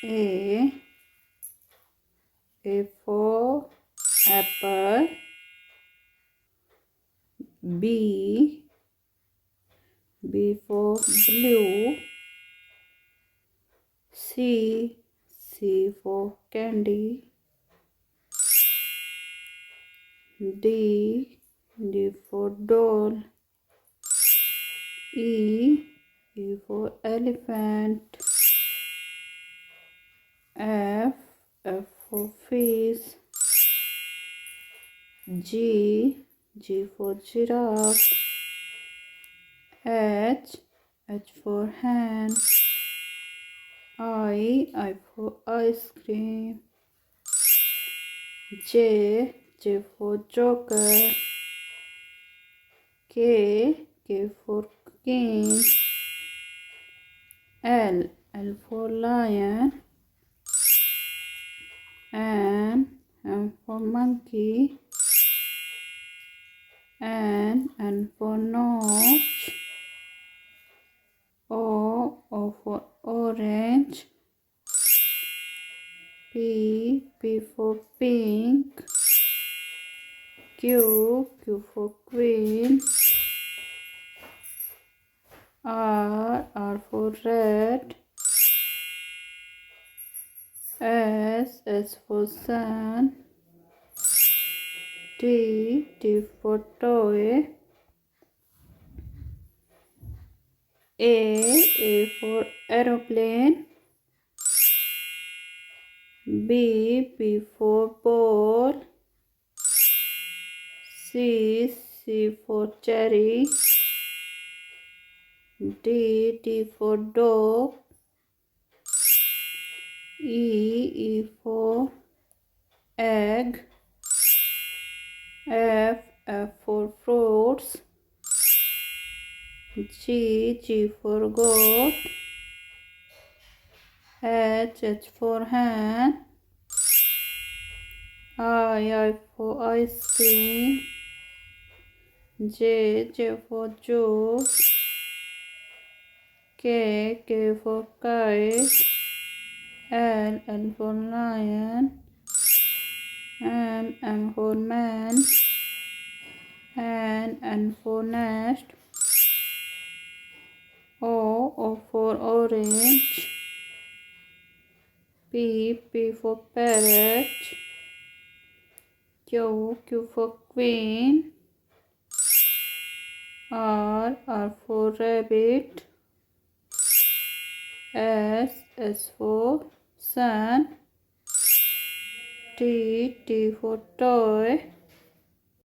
A for apple. B for blue. C for candy. D for doll. E for elephant. F for fish. G for giraffe. H for hand. I for ice cream. J for joker. K for king. L for lion. M for monkey. N for nose. O for orange. P for pink. Q for queen. R for red. S for sun. T for toy. A for aeroplane. B for ball. C for cherry. D for dog. E for egg. F for fruits. G for goat. H for hand. I for ice cream. J for juice. K for kite. L for lion. M for man. N for nest. O for orange. P for parrot. Q for queen. R for rabbit. S for sun. T for toy.